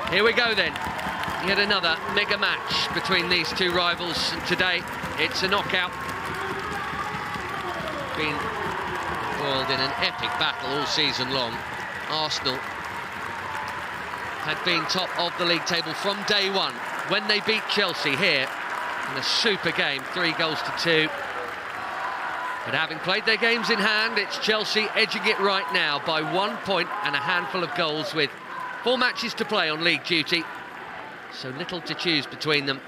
Here we go then. Yet another mega match between these two rivals, and today it's a knockout. Been embroiled in an epic battle all season long. Arsenal had been top of the league table from day one when they beat Chelsea here in a super game, 3-2. But having played their games in hand, it's Chelsea edging it right now by 1 point and a handful of goals with 4 matches to play on league duty. So little to choose between them,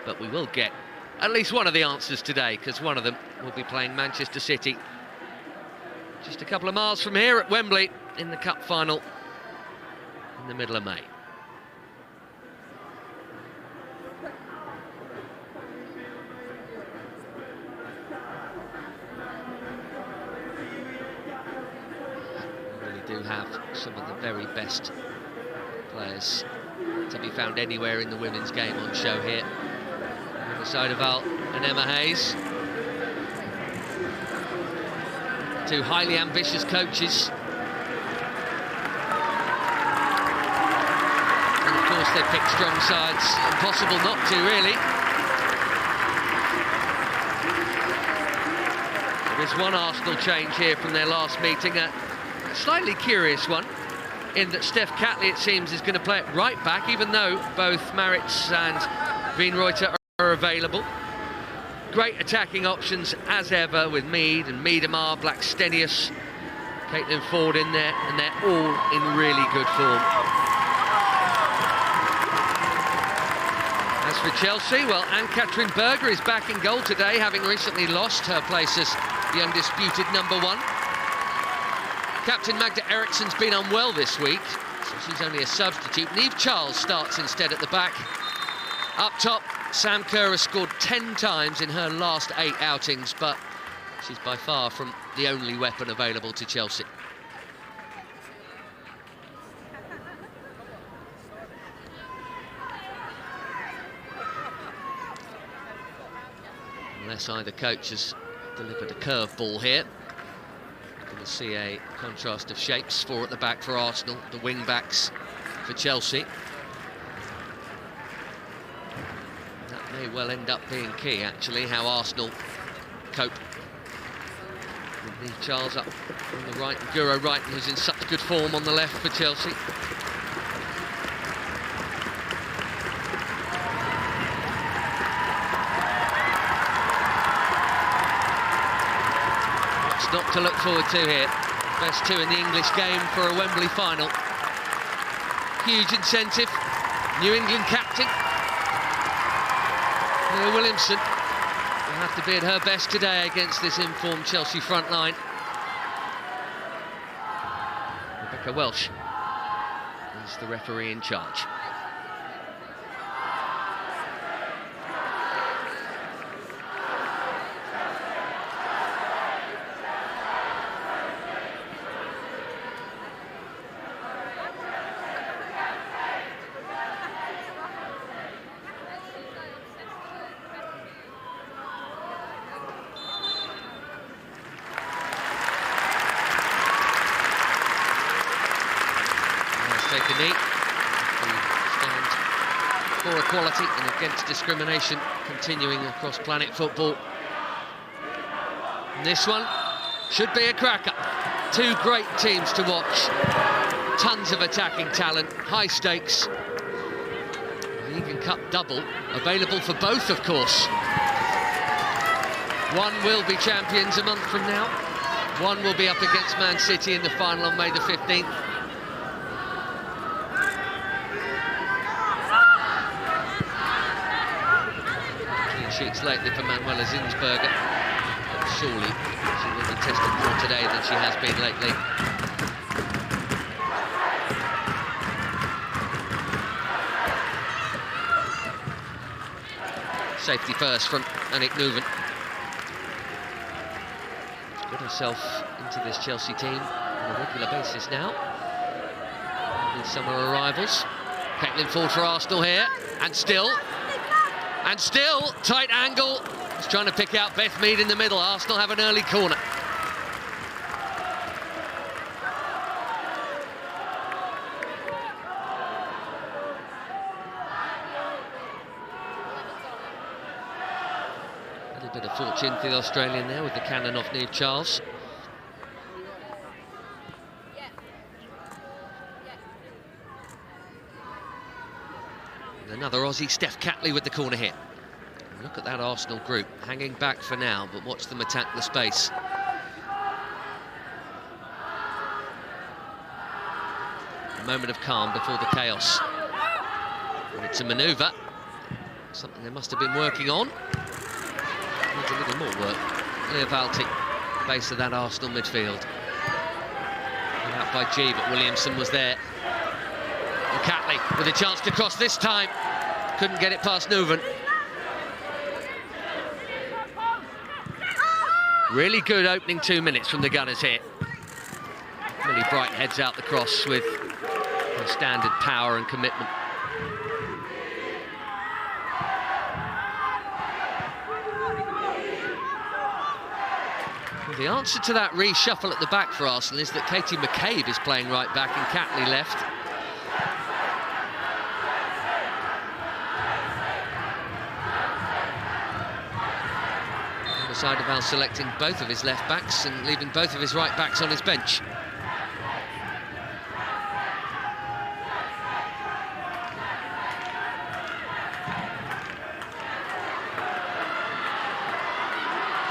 but we will get at least one of the answers today, because one of them will be playing Manchester City just a couple of miles from here at Wembley in the cup final in the middle of May. We really do have some of the very best players to be found anywhere in the women's game on show here. Eva Sodervall and Emma Hayes. Two highly ambitious coaches. And of course they pick strong sides. Impossible not to, really. There's one Arsenal change here from their last meeting. A slightly curious one, in that Steph Catley, it seems, is going to play it right back, even though both Maritz and Wienreuter are available. Great attacking options as ever with Mead and Miedemar, Blackstenius, Caitlin Ford in there, and they're all in really good form. As for Chelsea, well, Ann-Katrin Berger is back in goal today, having recently lost her place as the undisputed #1. Captain Magda Eriksson's been unwell this week, so she's only a substitute. Niamh Charles starts instead at the back. Up top, Sam Kerr has scored 10 times in her last 8 outings, but she's by far from the only weapon available to Chelsea. Unless either coach has delivered a curveball here. Going to see a contrast of shapes, 4 at the back for Arsenal, the wing backs for Chelsea. That may well end up being key, actually, how Arsenal cope. With Niamh Charles up on the right, and Guro Reiten, who's in such good form on the left for Chelsea. Not to look forward to here. Best 2 in the English game for a Wembley final. Huge incentive. New England captain Leah Williamson will have to be at her best today against this informed Chelsea front line. Rebecca Welsh is the referee in charge. Take a knee. We stand for equality and against discrimination, continuing across planet football. And this one should be a cracker. 2 great teams to watch. Tons of attacking talent, high stakes. League and Cup double available for both, of course. One will be champions a month from now. One will be up against Man City in the final on May the 15th. Sheets lately for Manuela Zinsberger, but surely she will be tested more today than she has been lately. Safety first from Annick Nuven. She's got herself into this Chelsea team on a regular basis now. With summer arrivals. Caitlin Ford for Arsenal here, and still, tight angle. He's trying to pick out Beth Mead in the middle. Arsenal have an early corner. A bit of fortune for the Australian there with the cannon off Niamh Charles. And another Aussie, Steph Catley, with the corner hit. Look at that Arsenal group, hanging back for now, but watch them attack the space. A moment of calm before the chaos. And it's a manoeuvre, something they must have been working on. Needs a little more work. Leah Valti, base of that Arsenal midfield. And out by G, but Williamson was there. And Catley with a chance to cross this time. Couldn't get it past Nuven. Really good opening 2 minutes from the Gunners here. Millie Bright heads out the cross with her standard power and commitment. Well, the answer to that reshuffle at the back for Arsenal is that Katie McCabe is playing right back and Catley left. Seideval selecting both of his left backs and leaving both of his right backs on his bench.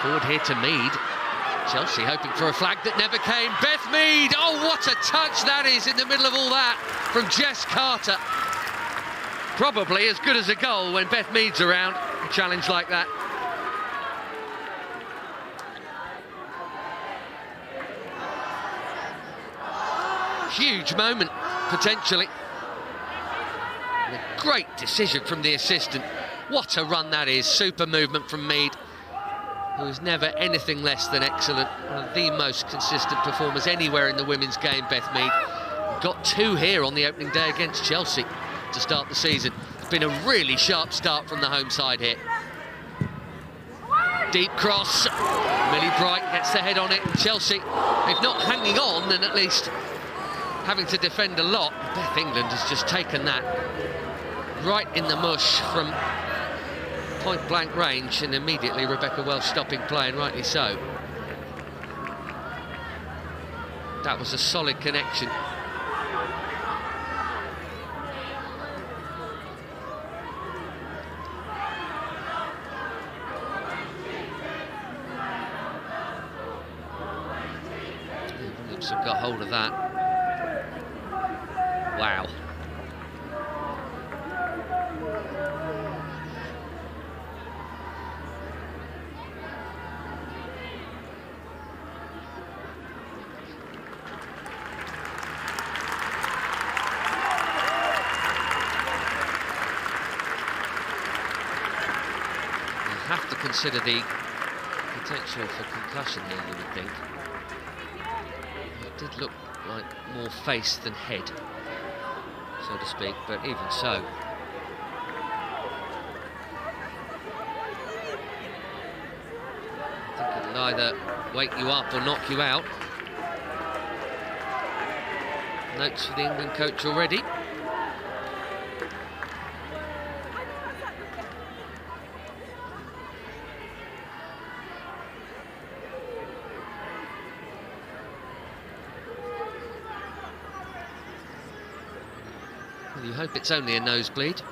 Forward here to Mead. Chelsea hoping for a flag that never came. Beth Mead, oh what a touch that is in the middle of all that from Jess Carter. Probably as good as a goal when Beth Mead's around, a challenge like that. Huge moment, potentially. And a great decision from the assistant. What a run that is. Super movement from Mead, who is never anything less than excellent. One of the most consistent performers anywhere in the women's game, Beth Mead. Got 2 here on the opening day against Chelsea to start the season. It's been a really sharp start from the home side here. Deep cross. Millie Bright gets the head on it, and Chelsea, if not hanging on, then at least having to defend a lot. Beth England has just taken that right in the mush from point-blank range, and immediately Rebecca Welsh stopping play, and rightly so. That was a solid connection. Williamson got hold of that. Wow. You have to consider the potential for concussion here, you would think. It did look like more face than head, so to speak, but even so. I think it'll either wake you up or knock you out. Notes for the England coach already. Well, you hope it's only a nosebleed.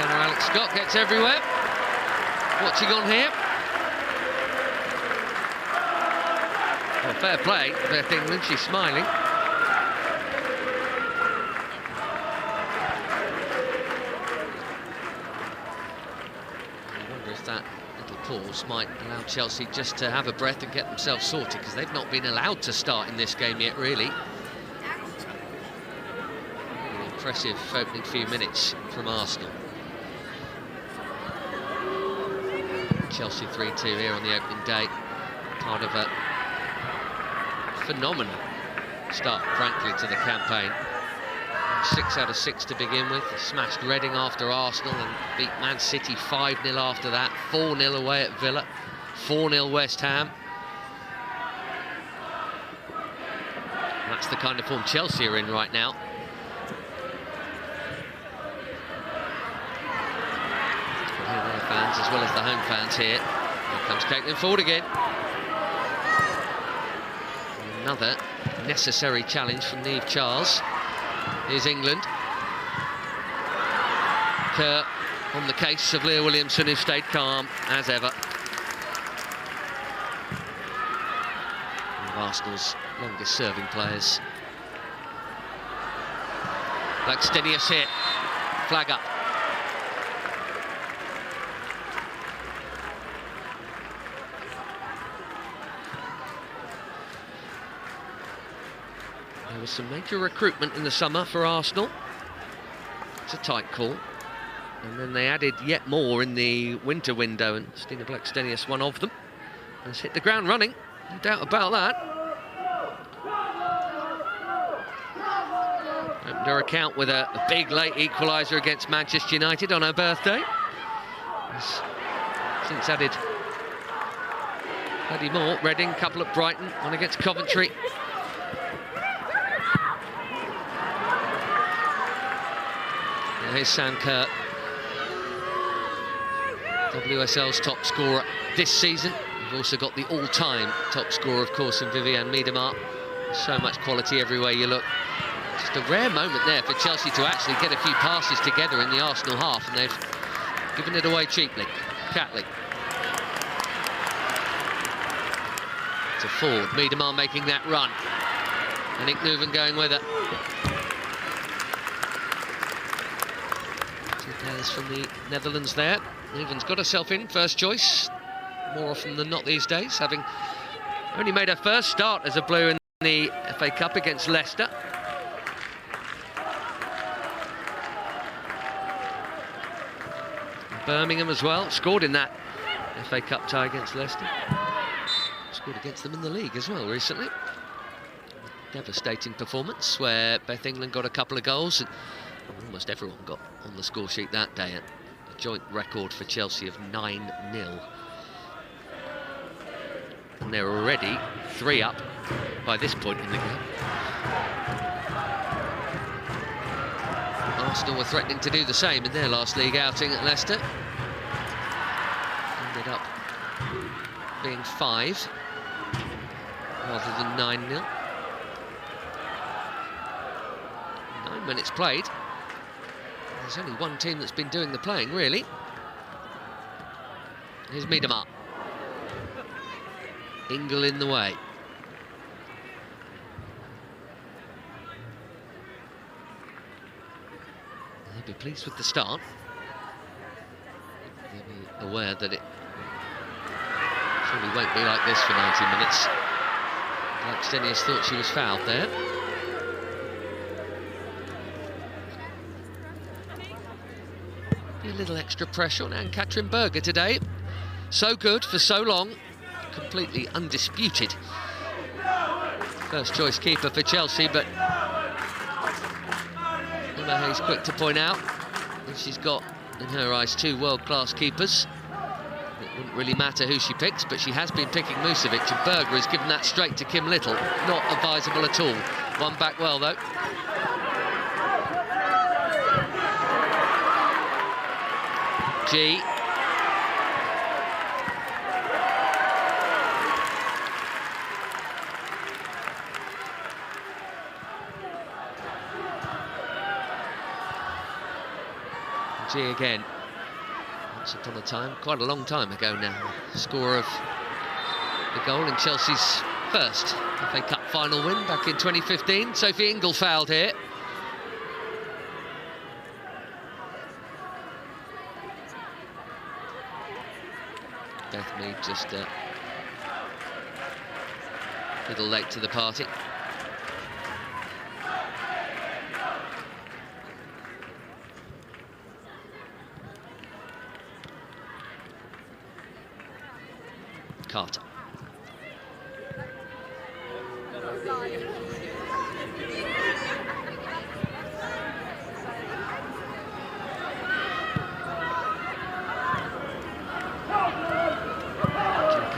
Alex Scott gets everywhere. Watching on here. Well, fair play, Beth England, she's smiling. I wonder if that little pause might allow Chelsea just to have a breath and get themselves sorted, because they've not been allowed to start in this game yet, really. An impressive opening few minutes from Arsenal. Chelsea 3-2 here on the opening day. Part of a phenomenal start, frankly, to the campaign. 6 out of 6 to begin with. They smashed Reading after Arsenal and beat Man City 5-0 after that. 4-0 away at Villa. 4-0 West Ham. That's the kind of form Chelsea are in right now. Hear their fans as well as the home fans here. Here comes Caitlin Ford again. Another necessary challenge from Niamh Charles. Here's England. Kerr on the case of Leah Williamson, who stayed calm as ever. One of Arsenal's longest serving players. Blackstenius here. Flag up. There was some major recruitment in the summer for Arsenal. It's a tight call. And then they added yet more in the winter window, and Stina Blackstenius, one of them, has hit the ground running. No doubt about that. Opened her account with a big late equaliser against Manchester United on her birthday. Has since added plenty more. Reading, couple at Brighton, one against Coventry. Here's Sam Kerr, WSL's top scorer this season. We've also got the all-time top scorer, of course, in Vivianne Miedema. So much quality everywhere you look. Just a rare moment there for Chelsea to actually get a few passes together in the Arsenal half, and they've given it away cheaply. Catley. To Ford. Miedema making that run. And Nick Nuven going with it. Players from the Netherlands there. Nuven's got herself in, first choice, more often than not these days, having only made her first start as a Blue in the FA Cup against Leicester. Birmingham as well, scored in that FA Cup tie against Leicester. Scored against them in the league as well recently. Devastating performance where Beth England got a couple of goals. And almost everyone got on the score sheet that day. A joint record for Chelsea of 9-0. And they're already 3 up by this point in the game. Arsenal were threatening to do the same in their last league outing at Leicester. Ended up being 5 rather than 9-0. 9 minutes played. There's only one team that's been doing the playing, really. Here's Miedema. Ingle in the way. They'll be pleased with the start. They'll be aware that it surely won't be like this for 90 minutes. Blackstenius thought she was fouled there. A little extra pressure on Ann-Katrin Berger today. So good for so long, completely undisputed first choice keeper for Chelsea, but Emma Hayes quick to point out that she's got, in her eyes, 2 world-class keepers. It wouldn't really matter who she picks, but she has been picking Musovic, and Berger has given that straight to Kim Little. Not advisable at all. One back well, though. G. G again. Once upon a time, quite a long time ago now, scorer of the goal in Chelsea's first FA Cup final win back in 2015. Sophie Ingle fouled here. Beth Mead just a little late to the party. Carter.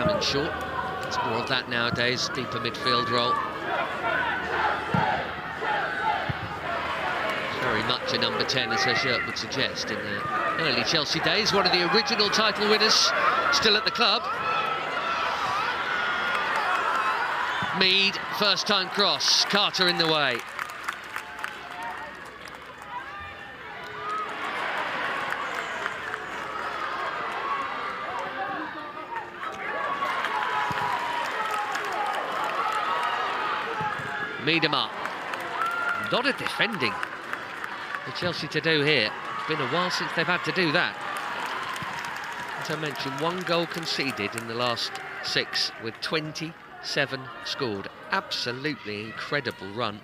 in short. There's more of that nowadays, deeper midfield role. Very much a number 10, as her shirt would suggest. In the early Chelsea days, one of the original title winners, still at the club. Mead, first time cross, Carter in the way. Miedema, not a defending for Chelsea to do here. It's been a while since they've had to do that. As I mentioned, 1 goal conceded in the last 6 with 27 scored. Absolutely incredible run.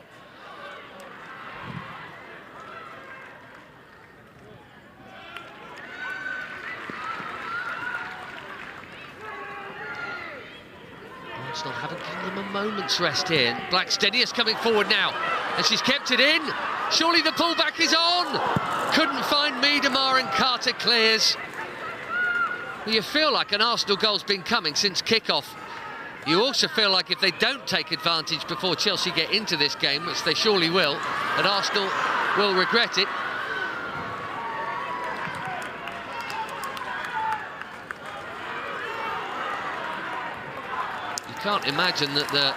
Arsenal haven't given them a moment's rest here. Blackstenius coming forward now, and she's kept it in. Surely the pullback is on. Couldn't find Miedema, and Carter clears. Well, you feel like an Arsenal goal's been coming since kick-off. You also feel like if they don't take advantage before Chelsea get into this game, which they surely will, that Arsenal will regret it. You can't imagine that the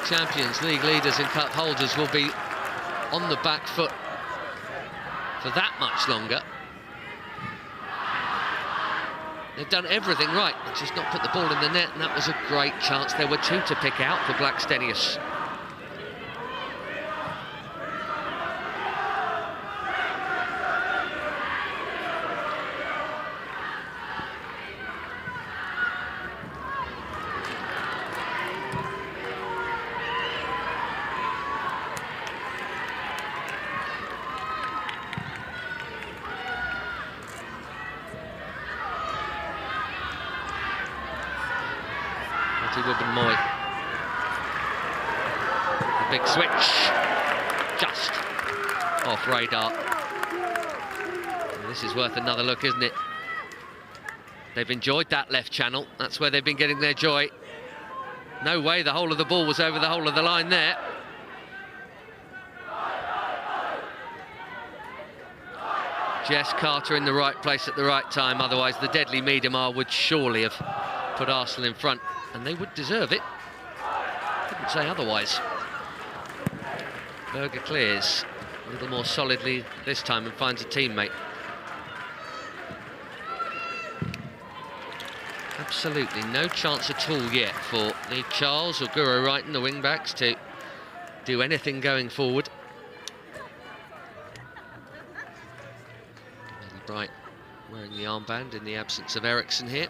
Champions League leaders and cup holders will be on the back foot for that much longer. They've done everything right, just not put the ball in the net, and that was a great chance. There were 2 to pick out for Blackstenius. Wubben-Moy. The big switch, just off radar. And this is worth another look, isn't it? They've enjoyed that left channel. That's where they've been getting their joy. No way the whole of the ball was over the whole of the line there. Jess Carter in the right place at the right time. Otherwise, the deadly Miedema would surely have put Arsenal in front. And they would deserve it. Couldn't say otherwise. Berger clears a little more solidly this time and finds a teammate. Absolutely no chance at all yet for the Charles or Guro Reiten, the wing-backs, to do anything going forward. Ellie Bright wearing the armband in the absence of Eriksson here.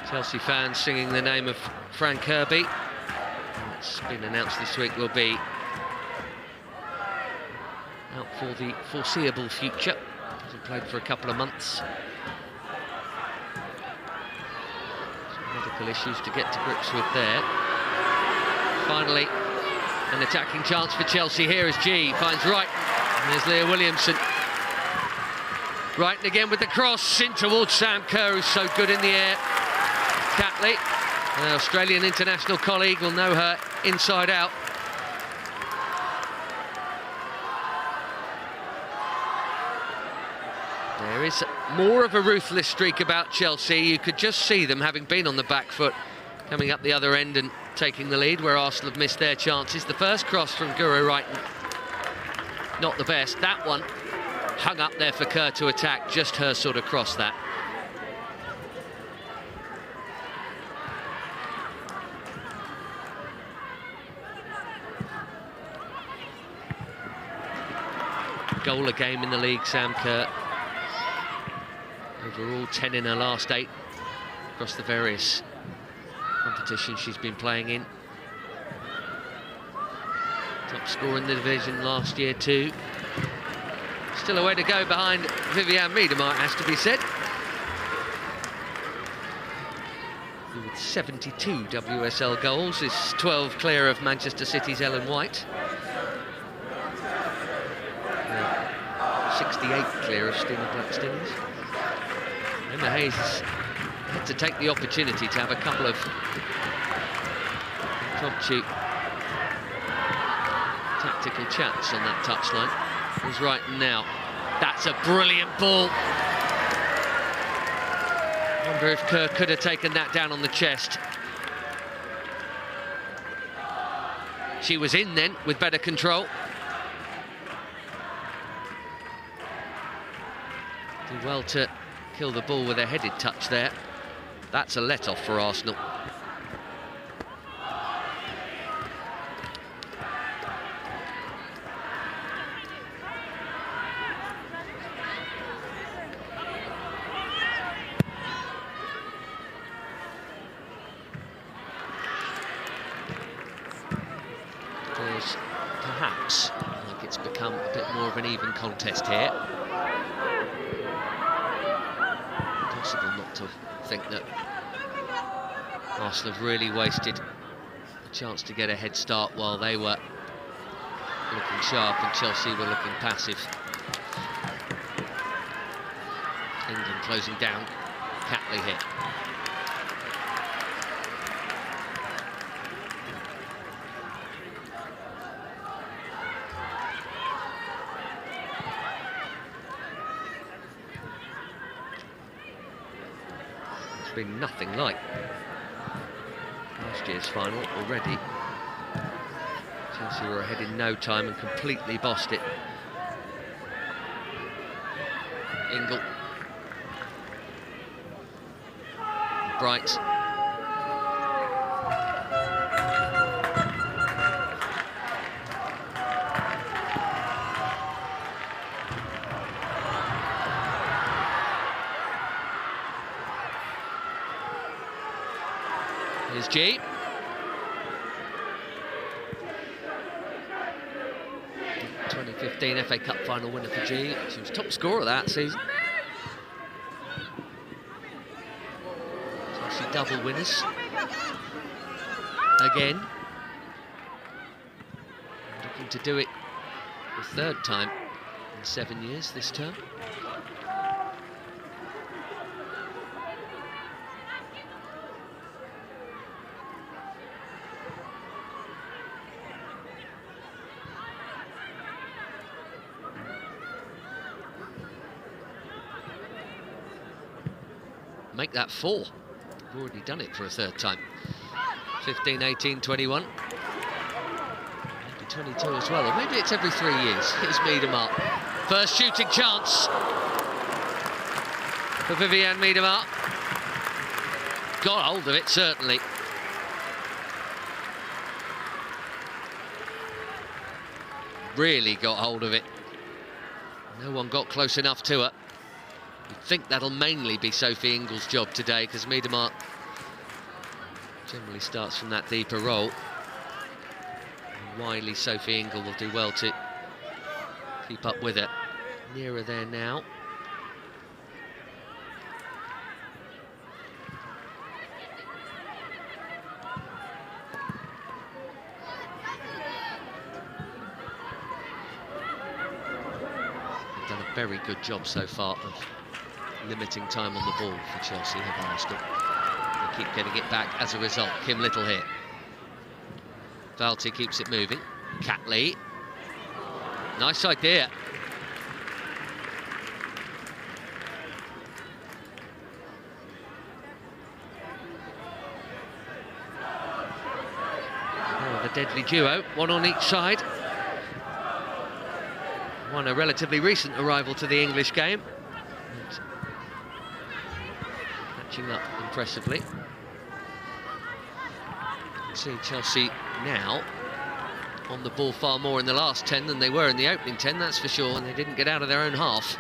Chelsea fans singing the name of Frank Kirby. It's been announced this week will be out for the foreseeable future. Hasn't played for a couple of months. Some medical issues to get to grips with there. Finally, an attacking chance for Chelsea here as G finds Reiten. And there's Leah Williamson. Reiten again with the cross in towards Sam Kerr, who's so good in the air. Catley, an Australian international colleague, will know her inside out. There is more of a ruthless streak about Chelsea. You could just see them, having been on the back foot, coming up the other end and taking the lead, where Arsenal have missed their chances. The first cross from Guro Reiten, not the best. That one hung up there for Kerr to attack, just her sort of cross that. Goal a game in the league, Sam Kerr. Overall 10 in her last 8 across the various competitions she's been playing in. Top scorer in the division last year too. Still a way to go behind Vivianne Miedema, has to be said. With 72 WSL goals, is 12 clear of Manchester City's Ellen White. 68 clear of Stina Blackstenius. Emma Hayes had to take the opportunity to have a couple of impromptu tactical chats on that touchline. He's right now. That's a brilliant ball. I wonder if Kerr could have taken that down on the chest. She was in then with better control. Did well to kill the ball with a headed touch there. That's a let-off for Arsenal. There's perhaps, like it's become a bit more of an even contest here. Possible not to think that Arsenal have really wasted a chance to get a head start while they were looking sharp and Chelsea were looking passive. England closing down. Catley hit. Been nothing like last year's final already. Chelsea were ahead in no time and completely bossed it. Ingle. Bright. Here's G. The 2015 FA Cup final winner for G. She was top scorer that season. Chelsea double winners. Again. Looking to do it the third time in 7 years this term. Make that 4. We've already done it for a third time. 15, 18, 21. Maybe 22 as well, or maybe it's every 3 years. Here's Miedema. First shooting chance for Vivianne Miedema. Got hold of it, certainly. Really got hold of it. No one got close enough to her. I think that'll mainly be Sophie Ingle's job today, because Miedema generally starts from that deeper role. Wily Sophie Ingle will do well to keep up with it. Nearer there now. They've done a very good job so far of limiting time on the ball for Chelsea, have Arsenal. They keep getting it back as a result. Kim Little here. Valti keeps it moving. Catley. Nice idea. Oh, the deadly duo, one on each side. One a relatively recent arrival to the English game. Catching up impressively. See Chelsea now on the ball far more in the last 10 than they were in the opening 10, that's for sure, and they didn't get out of their own half.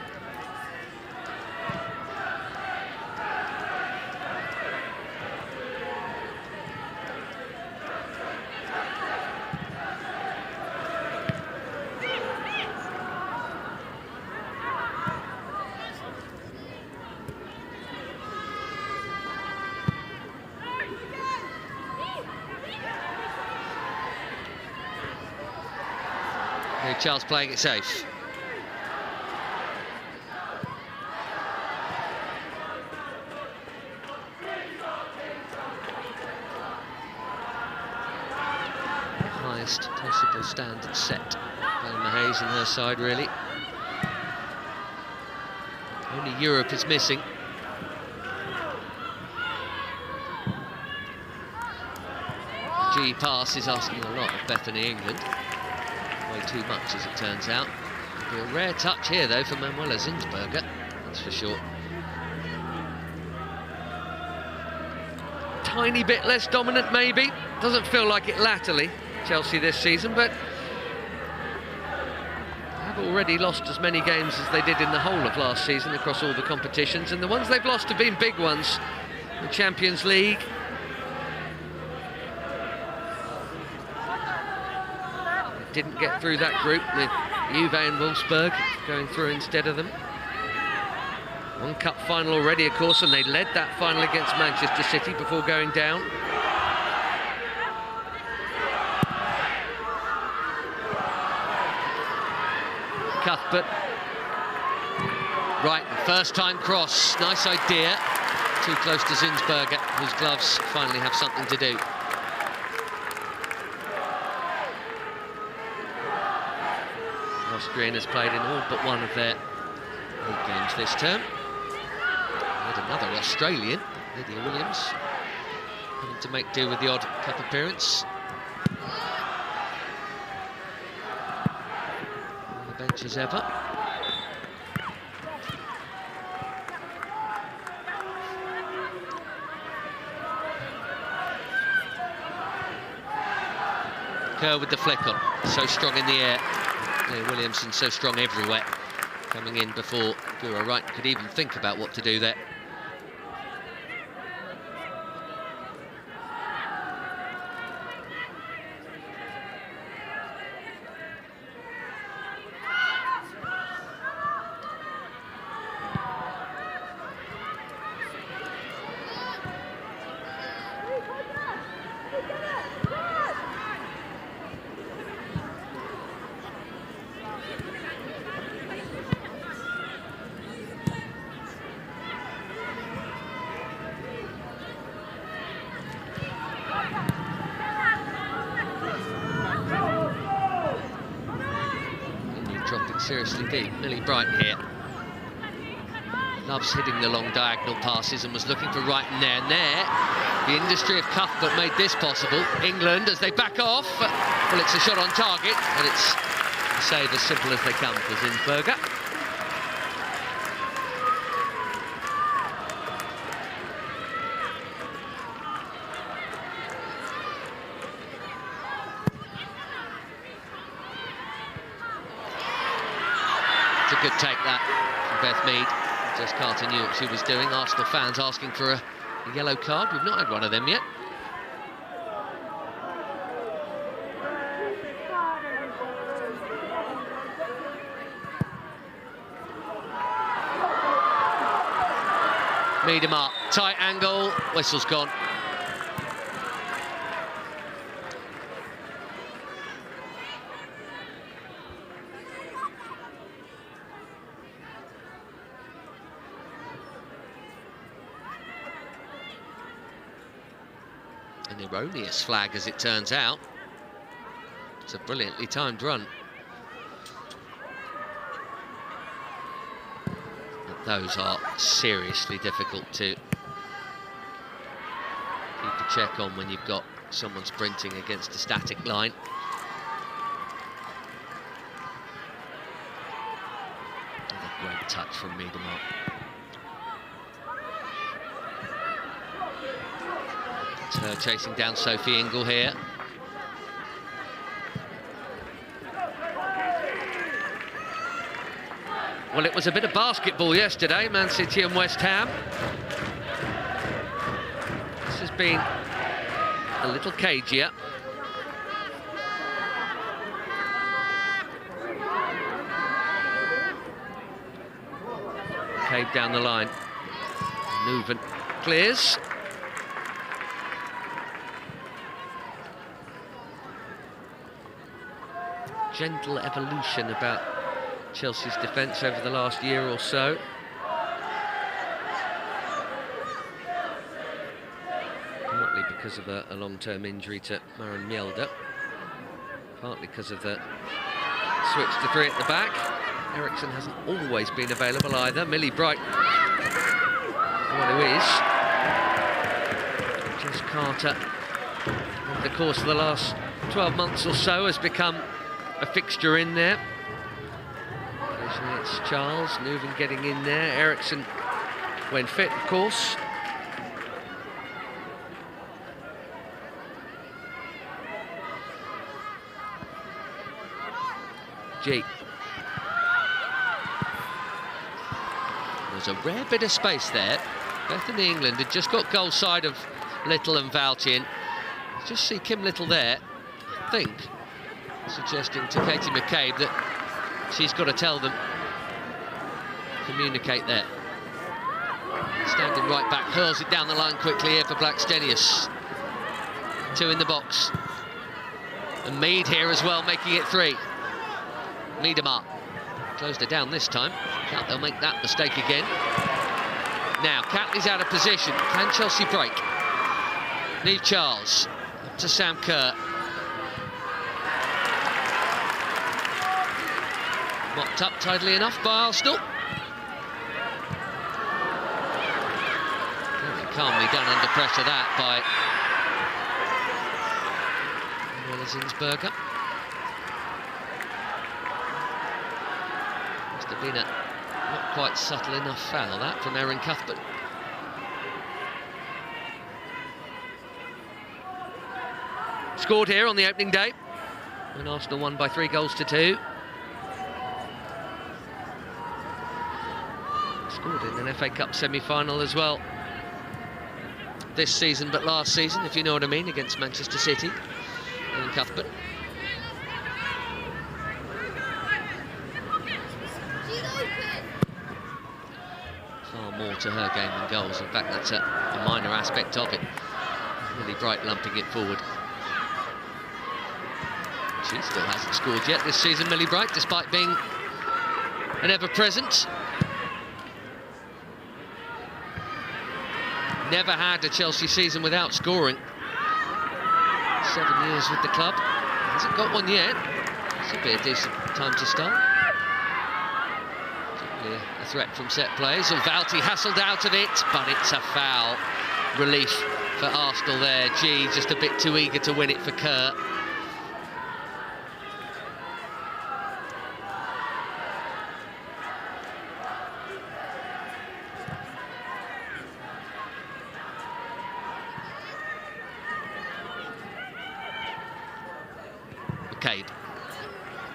Ray Charles playing it safe. Highest possible standard set. Paloma Hayes and her side, really. Only Europe is missing. G pass is asking a lot of Bethany England. Way too much, as it turns out. It'll be a rare touch here, though, for Manuela Zinsberger, that's for sure. Tiny bit less dominant, maybe. Doesn't feel like it latterly, Chelsea this season, but have already lost as many games as they did in the whole of last season across all the competitions, and the ones they've lost have been big ones. The Champions League. They didn't get through that group with Juve and Wolfsburg going through instead of them. One cup final already, of course, and they led that final against Manchester City before going down. Cuthbert. Right, first time cross. Nice idea. Too close to Zinsberger, whose gloves finally have something to do. Austrian has played in all but one of their league games this term. And another Australian, Lydia Williams, having to make do with the odd cup appearance. On the bench as ever. Kerr with the flick on, so strong in the air. Williamson so strong everywhere, coming in before Guro Wright could even think about what to do there. Seriously deep. Millie Bright here. Loves hitting the long diagonal passes and was looking for Wright in there. And there, the industry of Cuthbert made this possible. England, as they back off, well, it's a shot on target, and it's a save as simple as they come for Zinsberger. Good take that from Beth Mead. Jess Carter knew what she was doing. Arsenal fans asking for a yellow card. We've not had one of them yet. Miedema, tight angle, whistle's gone. An erroneous flag, as it turns out. It's a brilliantly timed run. But those are seriously difficult to keep a check on when you've got someone sprinting against a static line. Another great touch from Miedema. It's her chasing down Sophie Ingle here. Well, it was a bit of basketball yesterday, Man City and West Ham. This has been a little cagier. Cave down the line. Nouwen clears. gentle evolution about Chelsea's defence over the last year or so. Partly because of a long-term injury to Maren Mjelde. Partly because of the switch to three at the back. Eriksson hasn't always been available either. Millie Bright, one who is. Jess Carter, over the course of the last 12 months or so, has become a fixture in there. Occasionally it's Charles, Nuven getting in there. Eriksson, when fit, of course. G. There's a rare bit of space there. Bethany England had just got goal side of Little and Valtian. Just see Kim Little there, I think, suggesting to Katie McCabe that she's got to tell them, communicate there. Standing right back, hurls it down the line quickly here for Blackstenius. 2 in the box. And Mead here as well, making it 3. Miedema closed it down this time. Doubt they'll make that mistake again. Now, Catley's out of position. Can Chelsea break? Niamh Charles up to Sam Kerr. Mopped up tidily enough by Arsenal. Very calmly done under pressure, that by Nola Zinsberger. Must have been a not quite subtle enough foul, that, from Erin Cuthbert. Scored here on the opening day, when Arsenal won by 3-2. Scored in an FA Cup semi-final as well this season, but last season, if you know what I mean, against Manchester City. Erin Cuthbert. Far more to her game than goals. In fact, that's a minor aspect of it. Really Bright lumping it forward. She still hasn't scored yet this season, Millie Bright, despite being an ever-present. Never had a Chelsea season without scoring. 7 years with the club. Hasn't got one yet. Should be a decent time to start. A threat from set plays. Valti hassled out of it, but it's a foul. Relief for Arsenal there. G just a bit too eager to win it for Kerr. McCabe.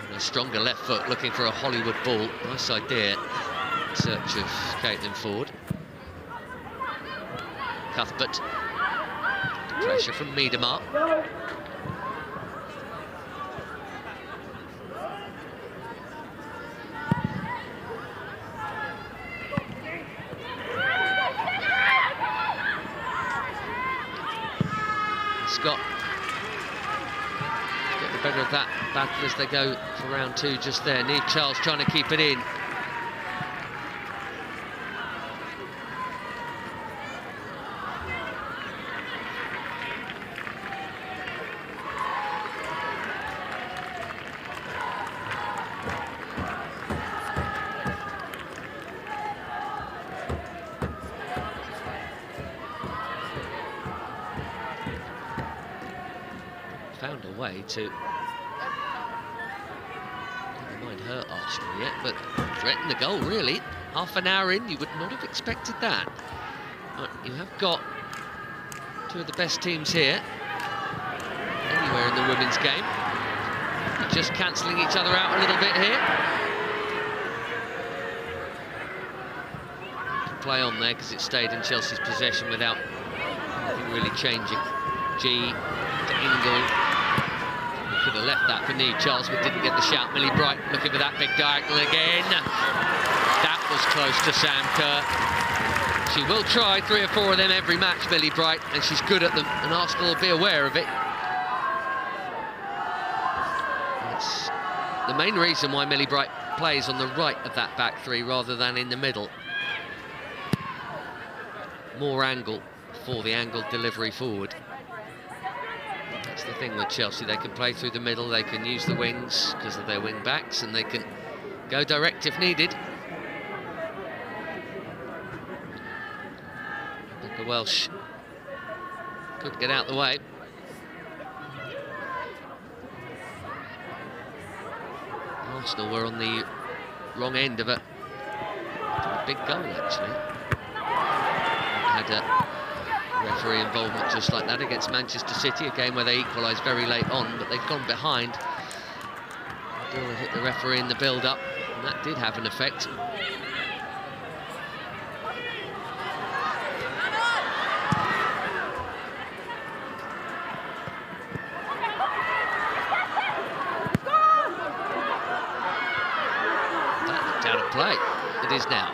And a stronger left foot looking for a Hollywood ball. Nice idea. In search of Caitlin Ford. Cuthbert. Pressure from Miedema. Scott get the better of that battle as they go for round 2 just there. Niamh Charles trying to keep it in. Found a way to, never mind hurt Arsenal yet, but threaten the goal really. Half an hour in, you would not have expected that. But you have got 2 of the best teams here, anywhere in the women's game. They're just cancelling each other out a little bit here. Play on there because it stayed in Chelsea's possession without anything really changing. G to Ingle. Could have left that for Niamh Charles, but didn't get the shout. Millie Bright looking for that big diagonal again. That was close to Sam Kerr. She will try 3 or 4 of them every match, Millie Bright, and she's good at them, and Arsenal will be aware of it. It's the main reason why Millie Bright plays on the right of that back three rather than in the middle. More angle for the angled delivery forward. That's the thing with Chelsea, they can play through the middle, they can use the wings because of their wing backs, and they can go direct if needed. Rebecca Welsh could get out the way. Arsenal were on the wrong end of a big goal, actually. Had a referee involvement just like that against Manchester City, a game where they equalised very late on, but they've gone behind. Ball hit the referee in the build-up, and that did have an effect. That looked out of play. It is now.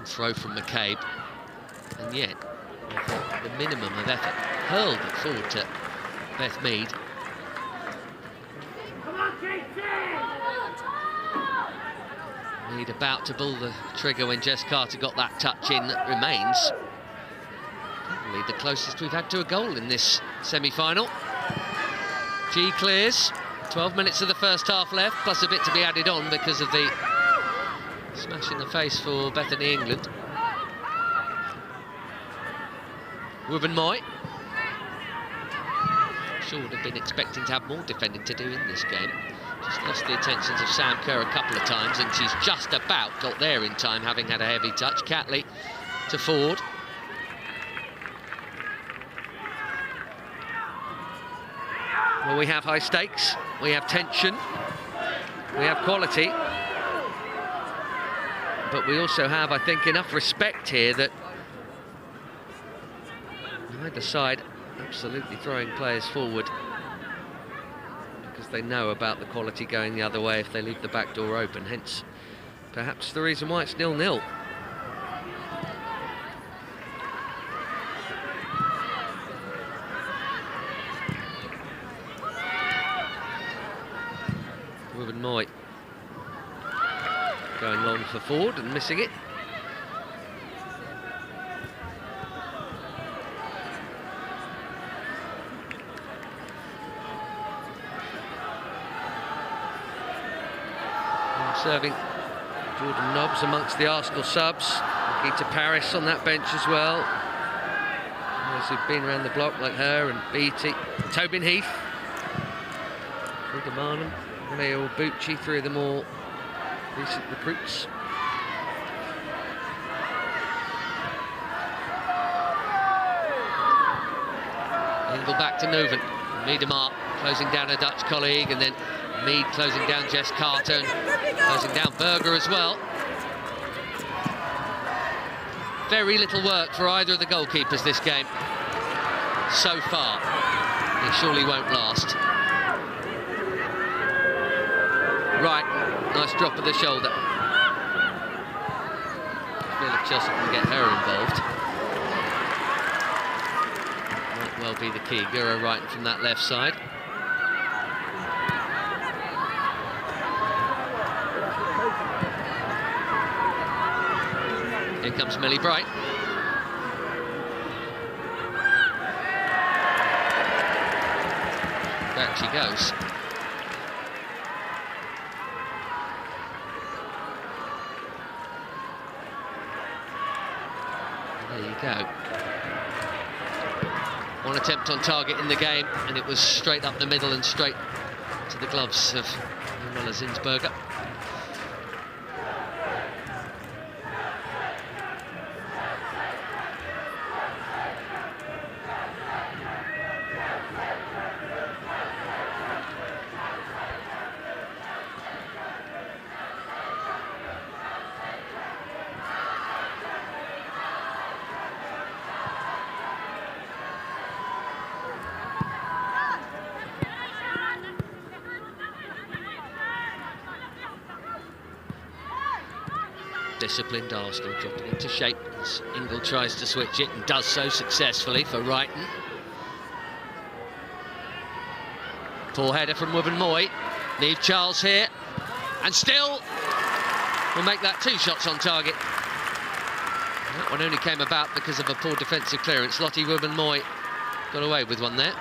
Throw from McCabe, and yet with the minimum of effort hurled it forward to Beth Mead. Mead about to pull the trigger when Jess Carter got that touch in. That remains probably the closest we've had to a goal in this semi-final. G clears, 12 minutes of the first half left, plus a bit to be added on because of the smash in the face for Bethany England. Ruben Moy. Sure would have been expecting to have more defending to do in this game. Just lost the attentions of Sam Kerr a couple of times, and she's just about got there in time, having had a heavy touch. Catley to Ford. Well, we have high stakes, we have tension, we have quality. But we also have, I think, enough respect here that neither side absolutely throwing players forward because they know about the quality going the other way if they leave the back door open. Hence, perhaps the reason why it's 0-0. Ruben Moy going long for Ford and missing it. And serving Jordan Nobbs amongst the Arsenal subs. Nikita Paris on that bench as well. Those who've been around the block like her and Beattie. Tobin Heath. Frida Marnham, Leo Bucci, three of them all recent recruits. Engel back to Neuven. Miedema closing down her Dutch colleague, and then Mead closing down Jess Carter and closing down Berger as well. Very little work for either of the goalkeepers this game so far. It surely won't last. Right, nice drop of the shoulder. I feel if Chelsea can get her involved, might well be the key. Guro right from that left side. Here comes Millie Bright. Back she goes. There you go. One attempt on target in the game, and it was straight up the middle and straight to the gloves of Manuela Zinsberger. disciplined Arsenal, dropping into shape as Ingle tries to switch it and does so successfully for Wrighton. Poor header from Wubben-Moy. Niamh Charles here, and still will make that 2 shots on target. That one only came about because of a poor defensive clearance. Lotte Wubben-Moy got away with one there.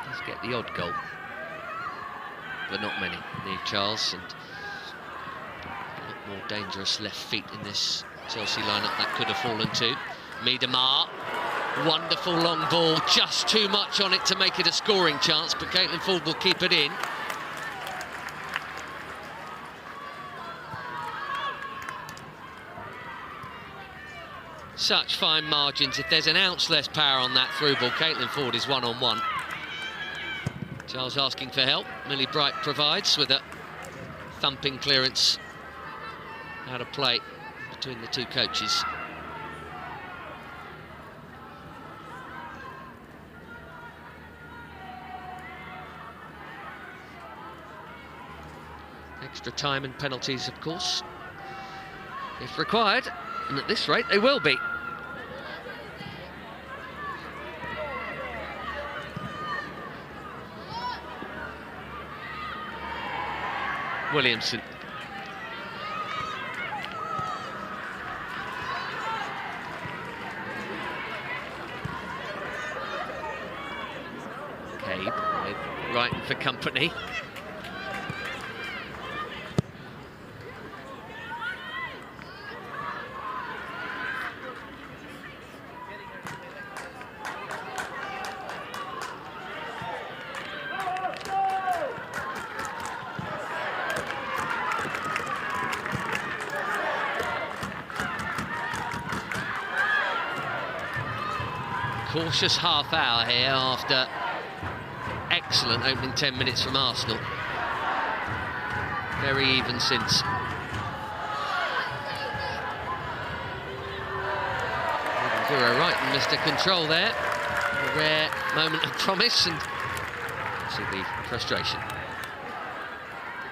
Let's get the odd goal, but not many. Niamh Charles, and a lot more dangerous left feet in this Chelsea lineup that could have fallen to. Miedema, wonderful long ball, just too much on it to make it a scoring chance, but Caitlin Foord will keep it in. Such fine margins. If there's an ounce less power on that through ball, Caitlin Foord is one-on-one. Charles asking for help. Millie Bright provides with a thumping clearance out of play between the two coaches. Extra time and penalties, of course, if required, and at this rate they will be. Williamson. Cabe with Wrighton for company. Cautious half hour here after excellent opening 10 minutes from Arsenal. Very even since. Guro Wrighton missed a control there. A rare moment of promise, and see the frustration.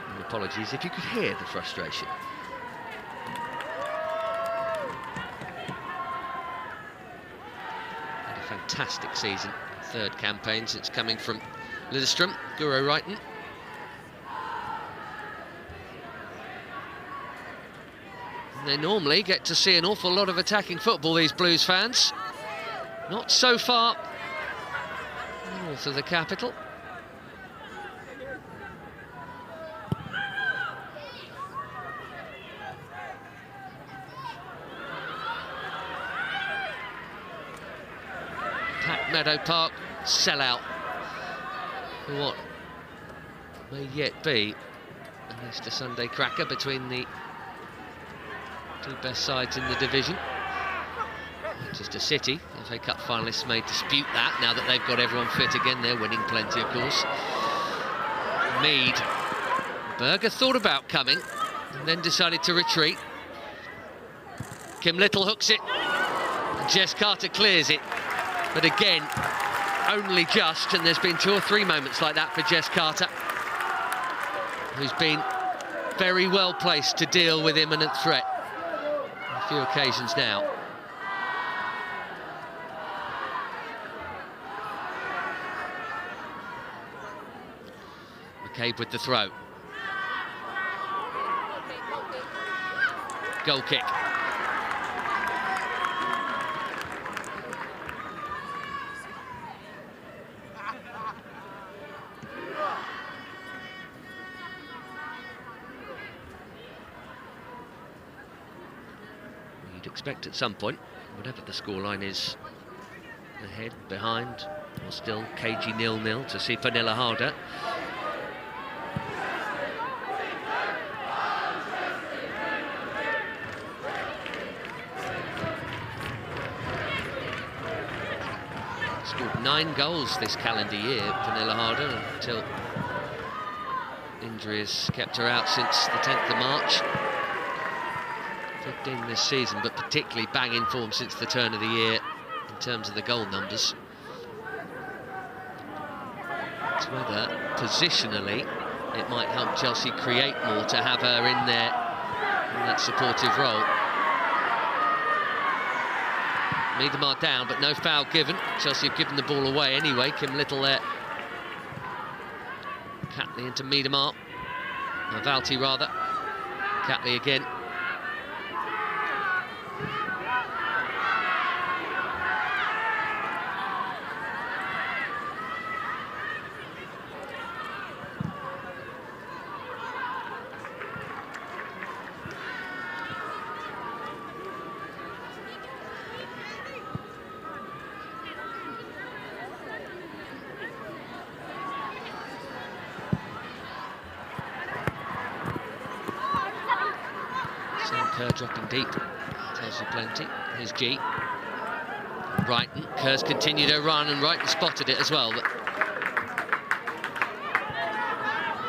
And apologies if you could hear the frustration. Fantastic season, third campaign since coming from Lillestrøm. Guro Wrighton. And they normally get to see an awful lot of attacking football, these Blues fans. Not so far north of the capital. Meadow Park sellout for what may yet be an Easter Sunday cracker between the two best sides in the division. Manchester City, FA Cup finalists, may dispute that now that they've got everyone fit again. They're winning plenty, of course. Mead. Berger thought about coming and then decided to retreat. Kim Little hooks it, and Jess Carter clears it. But again, only just, and there's been 2 or 3 moments like that for Jess Carter, who's been very well placed to deal with imminent threat on a few occasions now. McCabe with the throw. Goal kick. Expect at some point, whatever the scoreline is, ahead, behind, or still cagey 0-0 to see Pernille Harder. Scored 9 goals this calendar year, Pernille Harder, until injury has kept her out since the 10th of March. 15 this season, but particularly bang in form since the turn of the year in terms of the goal numbers. whether positionally it might help Chelsea create more to have her in there in that supportive role. Miedema down, but no foul given. Chelsea have given the ball away anyway. Kim Little there. Catley into Miedema. Valti rather. Catley again. Kerr dropping deep, tells you plenty. Here's G. Wrighton, Kerr's continued her run and Wrighton spotted it as well, but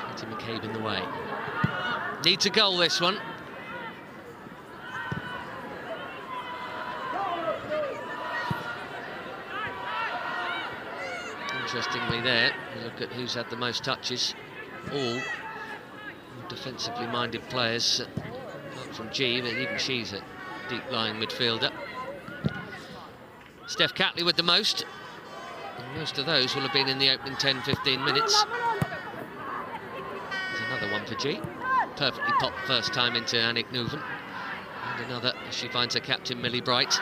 Katie McCabe in the way. Needs a goal, this one. Interestingly there, you look at who's had the most touches. All defensively minded players. From G, but even she's a deep-lying midfielder. Steph Catley with the most, and most of those will have been in the opening 10-15 minutes. There's another one for G. Perfectly popped first time into Annick Nouwen. And another as she finds her captain, Millie Bright.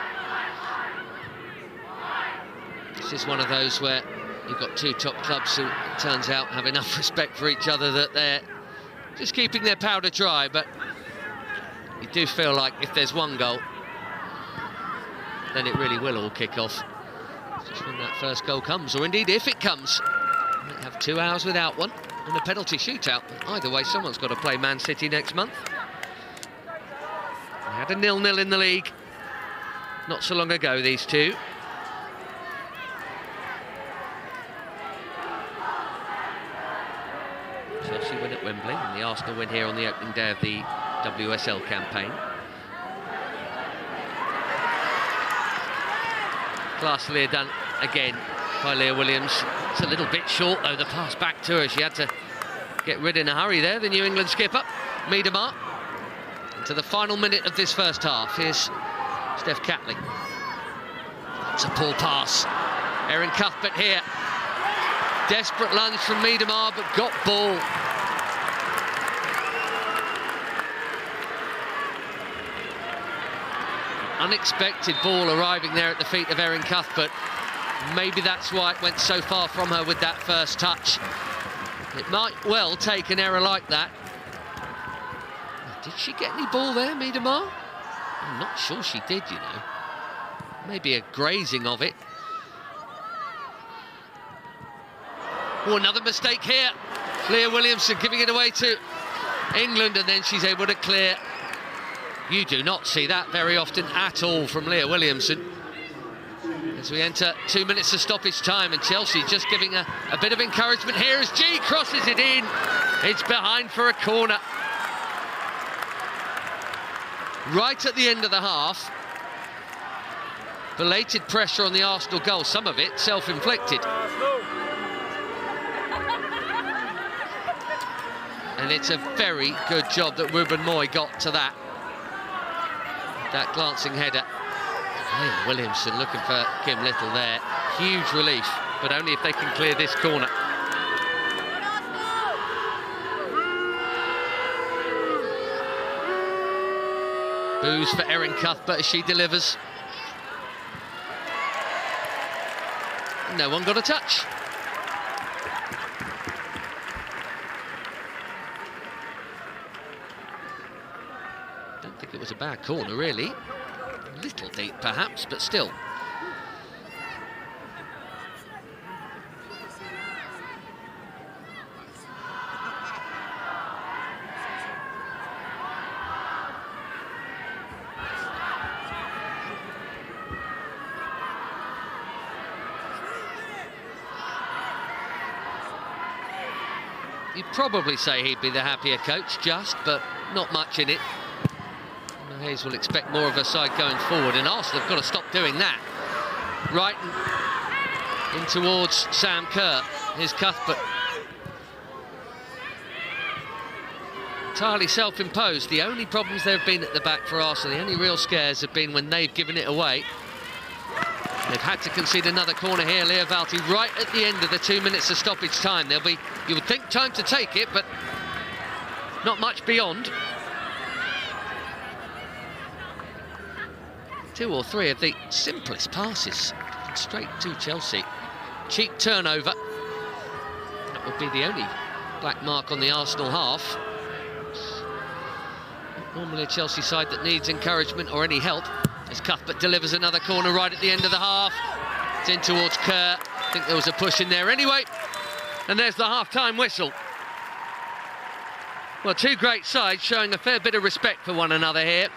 This is one of those where you've got two top clubs who, it turns out, have enough respect for each other that they're just keeping their powder dry, but you do feel like if there's one goal, then it really will all kick off. Just when that first goal comes, or indeed if it comes. We might have 2 hours without one and a penalty shootout. Either way, someone's got to play Man City next month. They had a 0-0 in the league not so long ago, these two. Chelsea win at Wembley, and the Arsenal win here on the opening day of the WSL campaign. Classily done again by Leah Williams. It's a little bit short though, the pass back to her. She had to get rid in a hurry there, the New England skipper, Miedema. Into the final minute of this first half. Here's Steph Catley. It's a poor pass. Erin Cuthbert here. Desperate lunge from Miedema, but got ball. Unexpected ball arriving there at the feet of Erin Cuthbert. Maybe that's why it went so far from her with that first touch. It might well take an error like that. Did she get any ball there, Miedema? I'm not sure she did, you know. Maybe a grazing of it. Oh, another mistake here. Leah Williamson giving it away to England, and then she's able to clear. You do not see that very often at all from Leah Williamson. As we enter 2 minutes of stoppage time, and Chelsea just giving a bit of encouragement here as G crosses it in. It's behind for a corner. Right at the end of the half. Belated pressure on the Arsenal goal, some of it self-inflicted. And it's a very good job that Ruben Moy got to that. That glancing header. Leah Williamson looking for Kim Little there. Huge relief, but only if they can clear this corner. Boos for Erin Cuthbert as she delivers. No one got a touch. Don't think it was a bad corner, really. A little deep, perhaps, but still. You'd probably say he'd be the happier coach, but not much in it. Hayes will expect more of her side going forward, and Arsenal have got to stop doing that. Right in towards Sam Kerr. Here's Cuthbert. entirely self-imposed. The only problems there have been at the back for Arsenal, the only real scares have been when they've given it away. They've had to concede another corner here, Lia Wälti, right at the end of the 2 minutes of stoppage time. There'll be, you would think, time to take it, but not much beyond. 2 or 3 of the simplest passes straight to Chelsea. Cheap turnover. That would be the only black mark on the Arsenal half. Normally a Chelsea side that needs encouragement or any help. As Cuthbert delivers another corner right at the end of the half. It's in towards Kerr. I think there was a push in there anyway. And there's the half-time whistle. Well, two great sides showing a fair bit of respect for one another here.